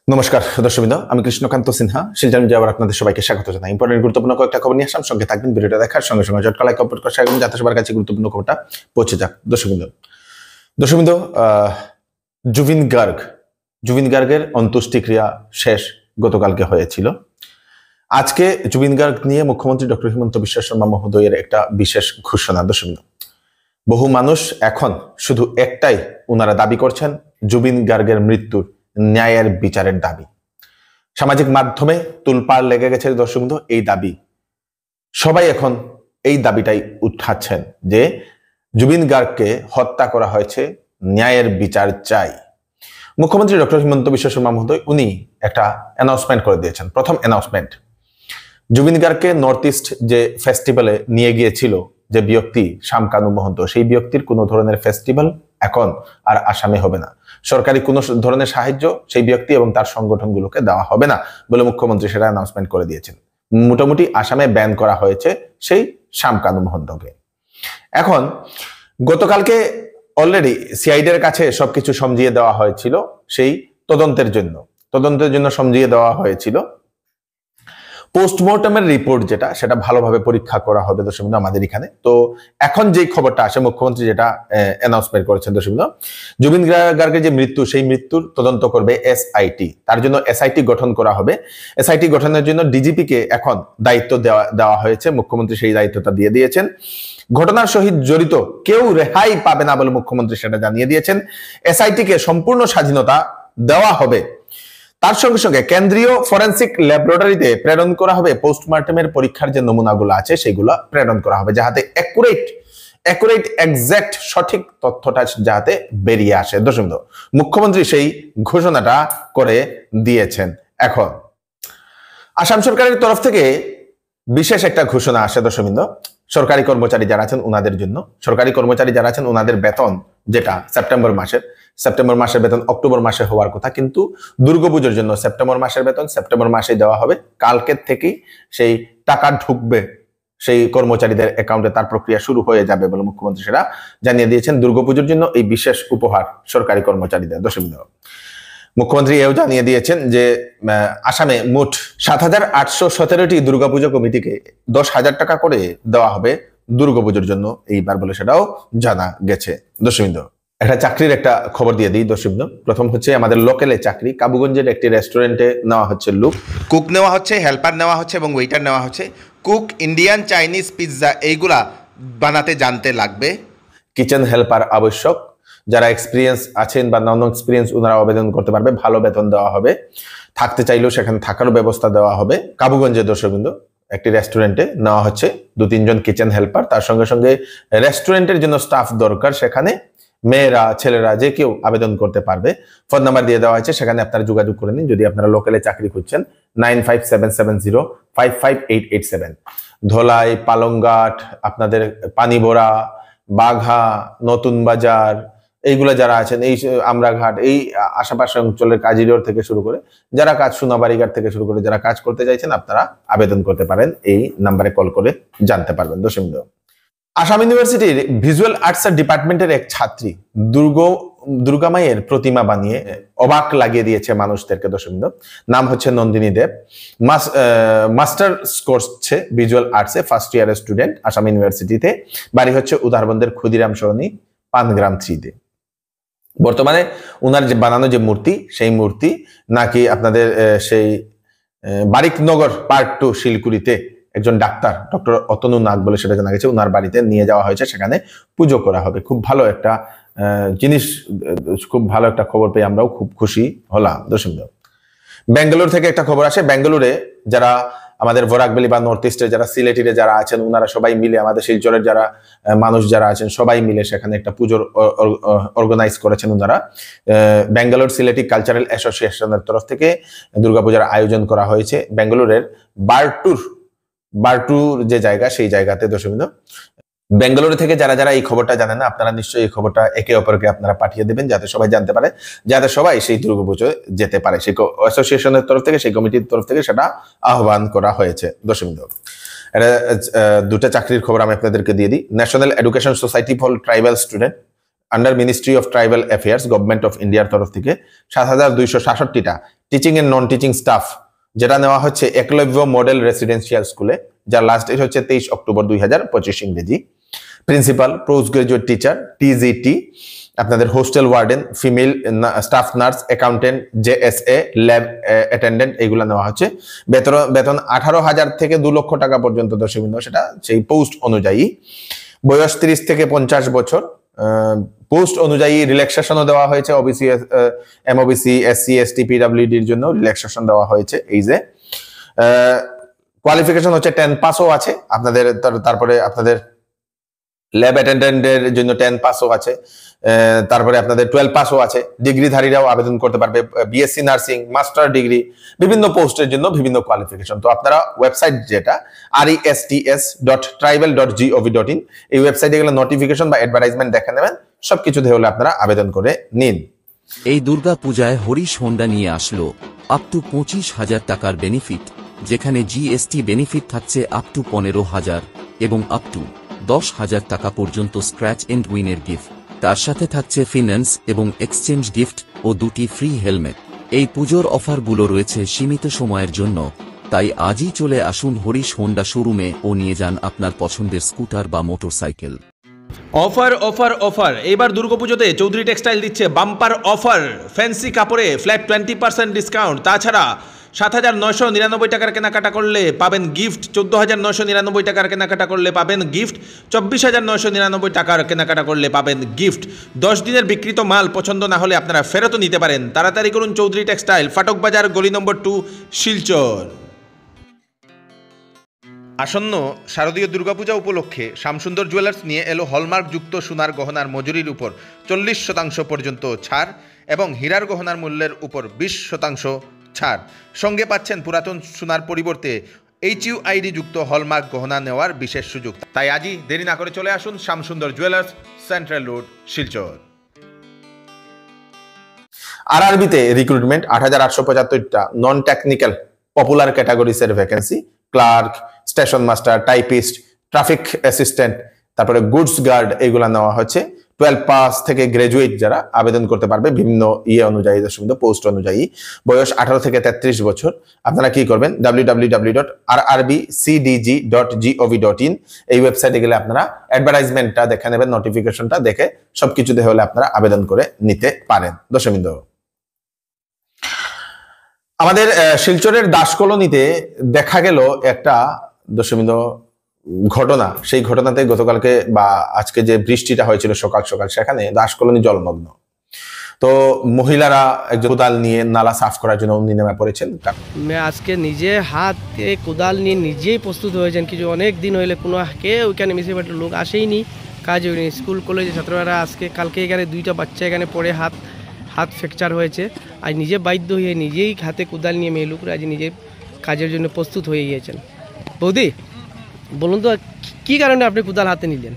নমস্কার দর্শকবৃন্দ, আমি কৃষ্ণকান্ত সিনহা শিলচর মিডিয়া আবার আপনাদের সবাইকে স্বাগত জানাই। ইম্পর্টেন্ট গুরুত্বপূর্ণ কয়েকটা খবর নিয়ে আসলাম, সঙ্গে থাকবেন। ভিডিওটা দেখার সঙ্গে সঙ্গে জটকা লাইক কমেন্ট করে শেয়ার করুন যাতে সবার কাছে গুরুত্বপূর্ণ খবরটা পৌঁছে যাক। দর্শকবৃন্দ, জুবিন গার্গের অন্ত্যেষ্টিক্রিয়া শেষ গতকালকে হয়েছিল। আজকে জুবিন গার্গ নিয়ে মুখ্যমন্ত্রী ডক্টর হিমন্ত বিশ্ব শর্মা মহোদয়ের একটা বিশেষ ঘোষণা। দর্শকবৃন্দ, বহু মানুষ এখন শুধু একটাই ওনারা দাবি করছেন, জুবিন গার্গের মৃত্যুর ন্যায়ের বিচারের দাবি। সামাজিক মাধ্যমে তুলপাড় লেগে গেছে দর্শকবৃন্দ এই দাবি। সবাই এখন এই দাবিটাই উঠাচ্ছেন যে জুবিন গার্গকে হত্যা করা হয়েছে, ন্যায়ের বিচার চাই। মুখ্যমন্ত্রী ডক্টর হিমন্ত বিশ্ব শর্মা মহোদয় উনি একটা অ্যানাউন্সমেন্ট করে দিয়েছেন। প্রথম অ্যানাউন্সমেন্ট, জুবিন গার্গকে নর্থ ইস্ট যে ফেস্টিভ্যালে নিয়ে গিয়েছিল যে ব্যক্তি শামকানু মহন্ত, সেই ব্যক্তির কোনো ধরনের ফেস্টিভ্যাল এখন আর আসামে হবে না। সরকারি কোনো ধরনের সাহায্য সেই ব্যক্তি এবং তার সংগঠনগুলোকে দেওয়া হবে না বলে মুখ্যমন্ত্রী সেটা অ্যানাউন্সমেন্ট করে দিয়েছেন। মোটামুটি আসামে ব্যান করা হয়েছে সেই শামকানু মহন্তকে। এখন গতকালকে অলরেডি সিআইডির কাছে সবকিছু সমঝিয়ে দেওয়া হয়েছিল, সেই তদন্তের জন্য সমঝিয়ে দেওয়া হয়েছিল। পোস্টমর্টমের রিপোর্ট যেটা, সেটা ভালোভাবে পরীক্ষা করা হবে দর্শকবৃন্দ আমাদের এখানে। তো এখন যে খবরটা আসে, মুখ্যমন্ত্রী যেটা অ্যানাউন্সমেন্ট করেছেন দর্শকবৃন্দ, জুবিন গার্গের যে মৃত্যু, সেই মৃত্যুর তদন্ত করবে এসআইটি। তার জন্য এসআইটি গঠন করা হবে। এসআইটি গঠনের জন্য ডিজিপি কে এখন দায়িত্ব দেওয়া হয়েছে। মুখ্যমন্ত্রী সেই দায়িত্বটা দিয়ে দিয়েছেন। ঘটনার সহিত জড়িত কেউ রেহাই পাবে না বলে মুখ্যমন্ত্রী সেটা জানিয়ে দিয়েছেন। এসআইটি কে সম্পূর্ণ স্বাধীনতা দেওয়া হবে। তার সঙ্গে সঙ্গে কেন্দ্রীয় ফরেন্সিক ল্যাবরেটরিতে প্রেরণ করা হবে পোস্টমর্টমের পরীক্ষার যে নমুনাগুলো আছে সেগুলো প্রেরণ করা হবে, যাতে একুরেট এক্সাক্ট সঠিক তথ্যটা যাতে বেরিয়ে আসে। দর্শকবৃন্দ, মুখ্যমন্ত্রী সেই ঘোষণাটা করে দিয়েছেন। এখন আসাম সরকারের তরফ থেকে বিশেষ একটা ঘোষণা আসে দর্শকবৃন্দ। সরকারি কর্মচারী যারা আছেন ওনাদের বেতন যেটা সেপ্টেম্বর মাসের বেতন অক্টোবর মাসে হওয়ার কথা, কিন্তু দুর্গাপুজোর জন্য সেপ্টেম্বর মাসের বেতন সেপ্টেম্বর মাসে দেওয়া হবে। কালকের থেকেই সেই টাকা ঢুকবে সেই কর্মচারীদের অ্যাকাউন্টে, তার প্রক্রিয়া শুরু হয়ে যাবে বলে মুখ্যমন্ত্রী সেটা জানিয়ে দিয়েছেন। দুর্গাপুজোর জন্য এই বিশেষ উপহার সরকারি কর্মচারীদের। দর্শকবৃন্দ, মুখ্যমন্ত্রী এও জানিয়ে দিয়েছেন যে আসামে মোট ৭,৮১৭টি দুর্গাপুজো কমিটিকে ১০,০০০ টাকা করে দেওয়া হবে দুর্গাপুজোর জন্য এইবার বলে সেটাও জানা গেছে। দর্শকবৃন্দ, একটা চাকরির একটা খবর দিয়ে দিই দর্শকবৃন্দ। প্রথম হচ্ছে আমাদের লোকালে চাকরি, কাবুগঞ্জের একটি রেস্টুরেন্টে নেওয়া হচ্ছে কুক নেওয়া হচ্ছে, হেল্পার নেওয়া হচ্ছে এবং ওয়েটার নেওয়া হচ্ছে। কুক, ইন্ডিয়ান, চাইনিজ, পিৎজা এইগুলা বানাতে জানতে লাগবে। কিচেন হেল্পার আবশ্যক। যারা এক্সপিরিয়েন্স আছেন বা নন এক্সপিরিয়েন্স ওনারা আবেদন করতে পারবে। ভালো বেতন দেওয়া হবে, থাকতে চাইলেও সেখানে থাকারও ব্যবস্থা দেওয়া হবে। কাবুগঞ্জের দর্শকবৃন্দ একটি রেস্টুরেন্টে নেওয়া হচ্ছে 2-3 জন কিচেন হেল্পার। তার সঙ্গে সঙ্গে রেস্টুরেন্টের জন্য স্টাফ দরকার, সেখানে মেয়েরা ছেলেরা যে কেউ আবেদন করতে পারবে। ফোন নাম্বার দিয়ে দেওয়া হয়েছে, সেখানে আপনারা যোগাযোগ করে নিন যদি আপনারা লোকালে চাকরি খুঁজছেন। 9577055887। ধলাই, পালংঘাট, আপনাদের পানিবোরা, বাঘা, নতুন বাজার এইগুলো যারা আছেন, এই আমরাঘাট, এই আশেপাশে অঞ্চলের কাজিরোড থেকে শুরু করে যারা কাজ, সোনাবাড়িঘাট থেকে শুরু করে যারা কাজ করতে চাইছেন আপনারা আবেদন করতে পারেন। এই নাম্বারে কল করে জানতে পারবেন। দর্শকবৃন্দ, আসাম ইউনিভার্সিটির ভিজুয়াল আর্টস ডিপার্টমেন্টের এক ছাত্রী দুর্গামায়ের প্রতিমা বানিয়ে অবাক লাগিয়ে দিয়েছে মানুষদেরকে। দর্শকবৃন্দ, নাম হচ্ছে নন্দিনী দেব। মাস্টার্স করছে ভিজুয়াল আর্টসে, ফার্স্ট ইয়ারের স্টুডেন্ট আসাম ইউনিভার্সিটিতে। বাড়ি হচ্ছে উদারবন্দের ক্ষুদিরাম সরণি, পানগ্রাম 3-তে। বর্তমানে ওনার যে বানানো যে মূর্তি, সেই মূর্তি নাকি আপনাদের সেই বারিকনগর পার্ট 2 শিলকুড়িতে একজন ডক্টর অতনু নাগ বলে সেটা জানা গেছে, ওনার বাড়িতে নিয়ে যাওয়া হয়েছে, সেখানে পুজো করা হবে। খুব ভালো একটা জিনিস, খুব ভালো একটা খবর পেয়ে আমরাও খুব খুশি হলাম। দর্শকবৃন্দ, বেঙ্গালুরু থেকে একটা খবর আসে। বেঙ্গালুরে যারা আমাদের ভরাকবেলি বা নর্থ ইস্টে যারা সিলেটিতে যারা আছেন, ওনারা সবাই মিলে, আমাদের শিলচরের যারা মানুষ যারা আছেন সবাই মিলে সেখানে একটা পুজোর অর্গানাইজ করেছেন ওনারা। বেঙ্গালুরু সিলেটি কালচারাল অ্যাসোসিয়েশনের তরফ থেকে দুর্গাপূজার আয়োজন করা হয়েছে বেঙ্গালুরের বারটুর যে জায়গা, সেই জায়গাতে। দর্শকবৃন্দ, বেঙ্গালুরু থেকে যারা যারা এই খবরটা জানেন না, আপনারা নিশ্চয়ই এই খবরটা একে অপরকে আপনারা পাঠিয়ে দেবেন, যাতে সবাই জানতে পারে, যাতে সবাই সেই দুর্গাপুজোয় যেতে পারে। সেই অ্যাসোসিয়েশনের তরফ থেকে, সেই কমিটির তরফ থেকে সেটা আহ্বান করা হয়েছে। দর্শকবৃন্দ, এটা দুটা চাকরির খবর আমি আপনাদেরকে দিয়ে দিই। National education society for tribal student under ministry of tribal affairs government of ইন্ডিয়ার তরফ থেকে ৭,২৬৭টা teaching and non teaching staff যেটা নেওয়া হচ্ছে একলব্য মডেল রেসিডেন্সিয়াল স্কুলে, যার লাস্ট ডেট হচ্ছে 23 অক্টোবর 2025 ইংরেজি। Principal, post graduate teacher, TGT, আপনাদের hostel warden, female staff nurse, accountant, JSA, lab attendant, এগুলো নেওয়া হচ্ছে। বেতন 18,000 থেকে 2 লক্ষ টাকা পর্যন্ত দর্শকবৃন্দ, সেটা সেই পোস্ট অনুযায়ী। বয়স 30 থেকে 50 বছর। পোস্ট অনুযায়ী রিল্যাক্সেশনও দেওয়া হয়েছে, ওবিসি, এমওবিসি, এসসি, এসটি, পিডব্লিউডির জন্য রিল্যাক্সেশন দেওয়া হয়েছে। এই যে কোয়ালিফিকেশন হচ্ছে 10 পাসও আছে আপনাদের, তারপরে আপনাদের ল্যাব অ্যাটেন্ডেন্টের জন্য 10 পাসও আছে, তারপরে আপনাদের 12 পাসও আছে। ডিগ্রিধারীরাও আবেদন করতে পারবে, বিএসসি নার্সিং, মাস্টার ডিগ্রি, বিভিন্ন পোস্টের জন্য বিভিন্ন কোয়ালিফিকেশন। তো আপনারা ওয়েবসাইট যেটা rests.tribal.gov.in, এই ওয়েবসাইটে গেলে নোটিফিকেশন বা অ্যাডভার্টাইজমেন্ট দেখে নেবেন, সবকিছু দিয়ে হলে আপনারা আবেদন করে নিন। এই দুর্গা পূজায় হরিশ হোন্ডা নিয়ে আসলো আপ টু 25,000 টাকার বেনিফিট, যেখানে জিএসটি বেনিফিট থাকছে আপ টু 15,000 এবং আপ টু 10,000 টাকা পর্যন্ত স্ক্র্যাচ এন্ড উইনের গিফট। তার সাথে থাকছে ফিন্যান্স এবং এক্সচেঞ্জ গিফট ও 2টি ফ্রি হেলমেট। এই পুজোর অফারগুলো রয়েছে সীমিত সময়ের জন্য, তাই আজই চলে আসুন হরিশ হোন্ডা শোরুমে ও নিয়ে যান আপনার পছন্দের স্কুটার বা মোটরসাইকেল। অফার অফার অফার, এবার দুর্গাপুজোতে চৌধুরী টেক্সটাইল দিচ্ছে বাম্পার অফার। ফ্যান্সি কাপড়ে ফ্ল্যাট 20% ডিসকাউন্ট। তাছাড়া 7,999 টাকার কেনাকাটা করলে পাবেন গিফট, 14,999 টাকার কেনাকাটা করলে পাবেন গিফট, 24,999 টাকার কেনাকাটা করলে পাবেন গিফট। 10 দিনের বিক্রিত মাল পছন্দ না হলে আপনারা ফেরতও নিতে পারেন। তাড়াতাড়ি করুন, চৌধুরী টেক্সটাইল, ফাটক বাজার, গলি নম্বর 2, শিলচর। আসন্ন শারদীয় দুর্গাপূজা উপলক্ষে শ্যামসুন্দর জুয়েলার্স নিয়ে এলো হলমার্কযুক্ত সোনার গহনার মজুরির উপর 40% পর্যন্ত ছাড় এবং হীরার গহনার মূল্যের উপর 20% ছাড়। সঙ্গে পাচ্ছেন পুরাতন সোনার পরিবর্তে HUID যুক্ত হলমার্ক গহনা নেওয়ার বিশেষ সুযোগ। তাই আজই দেরি না করে চলে আসুন Shyamsundar jewellers, central road, Silchar. আরআরবিতে রিক্রুটমেন্ট 8,875টা নন টেকনিক্যাল পপুলার ক্যাটাগরিজের vacancy, clerk, station master, typist, traffic assistant, তারপরে গুডস গার্ড, এগুলা নেওয়া হচ্ছে। 12 পাস থেকে গ্রাজুয়েট যারা আবেদন করতে পারবে বিভিন্ন অনুযায়ী, পোস্ট অনুযায়ী। বয়স 18 থেকে 33 বছর। আপনারা কি করবেন, www.rrbcdg.gov.in, এই ওয়েবসাইটে গেলে আপনারা অ্যাডভার্টাইজমেন্টটা দেখে নেবেন, নোটিফিকেশনটা দেখে সবকিছু দেখে হলে আপনারা আবেদন করে নিতে পারেন। দর্শকবৃন্দ, আমাদের শিলচরের দাস কলোনিতে দেখা গেল একটা দর্শকবৃন্দ ঘটনা। সেই ঘটনাতে গতকালকে বা আজকে যে বৃষ্টিটা হয়েছিল সকাল সকাল, সেখানে দাস কলোনি জলমগ্ন। তো মহিলারা একজন কোদাল নিয়ে নালা সাফ করার জন্য উনি নেমে পড়েছেন। আজকে নিজে হাতে কোদাল নিয়ে নিজেই প্রস্তুত হয়েছেন। কিছু অনেক দিন হইলে কোনো কেউ ওইখানে মিউনিসিপ্যালিটির লোক আসেইনি, কাজ হয়নি। স্কুল কলেজের ছাত্ররা আজকে কালকে এখানে 2টা বাচ্চা এখানে পড়ে হাত ফ্র্যাকচার হয়েছে। আজ নিজে বাধ্য হয়ে নিজেই হাতে কোদাল নিয়ে মেয়ে লোকরা আজ নিজে কাজের জন্য প্রস্তুত হয়ে গিয়েছেন। বৌদি, বলুন তো কি কারণে আপনি কোদাল হাতে নিলেন?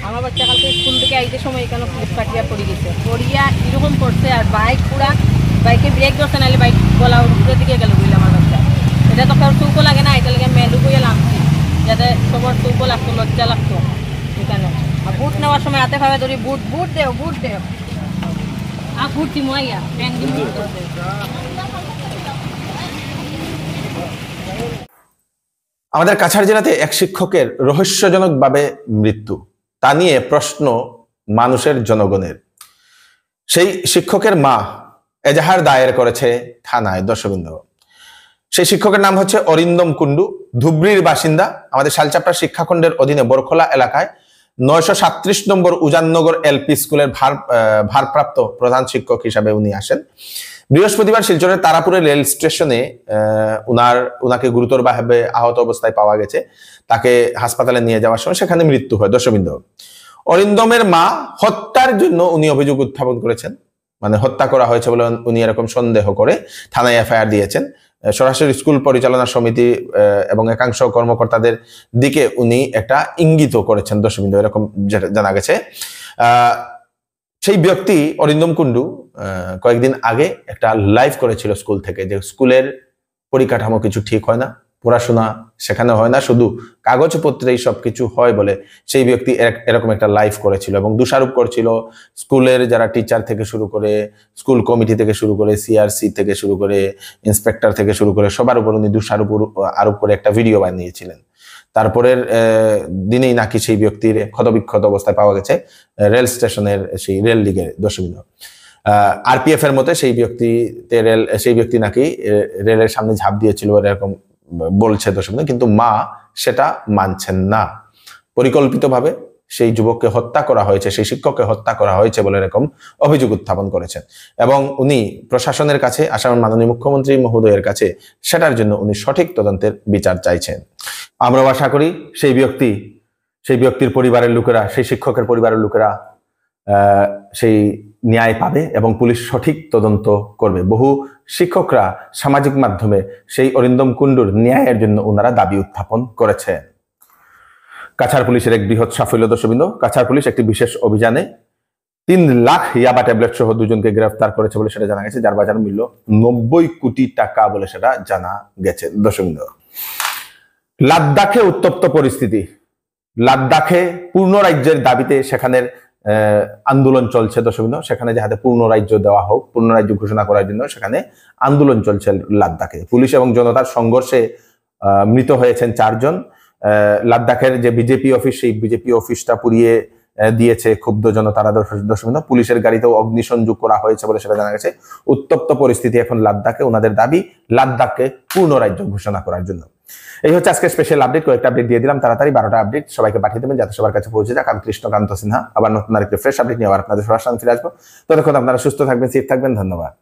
আমার বাচ্চা কালকে স্কুল থেকে আইতে সময় এখানে কাটিয়া পড়ে গেছে, পড়িয়া এরকম পড়ছে আর বাইকে ব্রেক ধরছে, নাহলে বাইক গলা উপরের দিকে গেল বুঝলে আমার বাচ্চা। এটা তো কারোর চৌকো লাগে না, এটা লাগে মেলু বইয়ে নামছি যাতে সবার চৌকো লাগতো, লজ্জা লাগতো এখানে। আর বুট নেওয়ার সময় হাতে ভাবে ধরি বুট দেও আর বুট দিমাইয়া ব্যাংক দিম। আমাদের কাছাড় জেলাতে এক শিক্ষকের রহস্যজনকভাবে মৃত্যু, তা নিয়ে প্রশ্ন মানুষের, জনগণের। সেই শিক্ষকের মা এজাহার দায়ের করেছে থানায়। দর্শকবৃন্দ, সেই শিক্ষকের নাম হচ্ছে অরিন্দম কুন্ডু, ধুবড়ির বাসিন্দা। আমাদের শালচাপড়া শিক্ষাখণ্ডের অধীনে বরখোলা এলাকায় 937 নম্বর উজাননগর এলপি স্কুলের ভারপ্রাপ্ত প্রধান শিক্ষক হিসাবে উনি আসেন। বৃহস্পতিবার শিলচরের তারাপুরের রেল স্টেশনে উনাকে গুরুতরভাবে আহত অবস্থায় পাওয়া গেছে। তাকে হাসপাতালে নিয়ে যাওয়ার সময় সেখানে মৃত্যু হয়। দর্শকবৃন্দ, অরিন্দমের মা হত্যার জন্য উনি অভিযোগ উত্থাপন করেছেন, মানে হত্যা করা হয়েছে বলে উনি এরকম সন্দেহ করে থানায় এফআইআর দিয়েছেন। সরাসরি স্কুল পরিচালনা সমিতি এবং একাংশ কর্মকর্তাদের দিকে উনি একটা ইঙ্গিত করেছেন। দর্শকবৃন্দ, এরকম জানা গেছে। সেই ব্যক্তি অরিন্দম কুন্ডু কয়েকদিন আগে একটা লাইভ করেছিল স্কুল থেকে, যে স্কুলের পরিকাঠামো কিছু ঠিক হয় না, পড়াশোনা সেখানে হয় না, শুধু কাগজপত্রেই সবকিছু হয় বলে সেই ব্যক্তি এরকম একটা লাইফ করেছিল এবং দোষারোপ করছিল স্কুলের যারা টিচার থেকে শুরু করে, স্কুল কমিটি থেকে শুরু করে, সিআরসি থেকে শুরু করে, ইন্সপেক্টর থেকে শুরু করে সবার উপর উনি দোষারোপ আরোপ করে একটা ভিডিও বানিয়েছিলেন। তারপরের দিনেই নাকি সেই ব্যক্তির ক্ষতবিক্ষত অবস্থায় পাওয়া গেছে রেল স্টেশনের সেই রেল লিগের দর্শকবৃন্দ। আরপিএফ এর মতে সেই ব্যক্তি নাকি রেলের সামনে ঝাঁপ দিয়েছিল এরকম বলছে দর্শকবৃন্দ, কিন্তু মা সেটা মানছেন না। পরিকল্পিতভাবে সেই যুবককে হত্যা করা হয়েছে, সেই শিক্ষককে হত্যা করা হয়েছে বলে এরকম অভিযোগ উত্থাপন করেছেন এবং উনি প্রশাসনের কাছে, আসামের মাননীয় মুখ্যমন্ত্রী মহোদয়ের কাছে সেটার জন্য উনি সঠিক তদন্তের বিচার চাইছেন। আমরাও আশা করি সেই ব্যক্তির পরিবারের লোকেরা, সেই শিক্ষকের পরিবারের লোকেরা সেই ন্যায় পাবে এবং পুলিশ সঠিক তদন্ত করবে। বহু শিক্ষকরা সামাজিক মাধ্যমে সেই অরিন্দম কুণ্ডুর ন্যায়ের জন্য ওনারা দাবি উত্থাপন করেছেন। কাছাড় পুলিশের এক বৃহৎ সাফল্য দর্শকবৃন্দ, কাছাড় পুলিশ একটি বিশেষ অভিযানে 3 লাখ ইয়াবা ট্যাবলেট সহ 2 জনকে গ্রেফতার করেছে বলে সেটা জানা গেছে, যার বাজার মূল্য 90 কোটি টাকা বলে সেটা জানা গেছে দর্শকবৃন্দ। লাদাখে উত্তপ্ত পরিস্থিতি, লাদাখে পূর্ণ রাজ্যের দাবিতে সেখানের আন্দোলন চলছে দর্শকবৃন্দ। সেখানে যাহাতে পূর্ণ রাজ্য দেওয়া হোক, পূর্ণ রাজ্য ঘোষণা করার জন্য সেখানে আন্দোলন চলছে লাদাখে। পুলিশ এবং জনতার সংঘর্ষে মৃত হয়েছেন 4 জন। লাদাখের যে বিজেপি অফিস, সেই বিজেপি অফিসটা পুড়িয়ে দিয়েছে ক্ষুব্ধ জনতারা দর্শকবৃন্দ। পুলিশের গাড়িতেও অগ্নিসংযোগ করা হয়েছে বলে সেটা জানা গেছে। উত্তপ্ত পরিস্থিতি এখন লাদাখে, ওনাদের দাবি লাদাখকে পূর্ণ রাজ্য ঘোষণা করার জন্য। এই হচ্ছে আজকে স্পেশাল আপডেট, কয়েকটা আপডেট দিয়ে দিলাম তাড়াতাড়ি, 12টা আপডেট সবাইকে পাঠিয়ে দেবেন যাতে সবার কাছে পৌঁছে যাক। আমি কৃষ্ণকান্ত সিনহা, আবার নতুন আরেকটি ফ্রেশ আপডেট নিয়ে আবার আপনাদের সবার সামনে ফিরে আসবো। ততক্ষণ আপনারা সুস্থ থাকবেন, সেফ থাকবেন, ধন্যবাদ।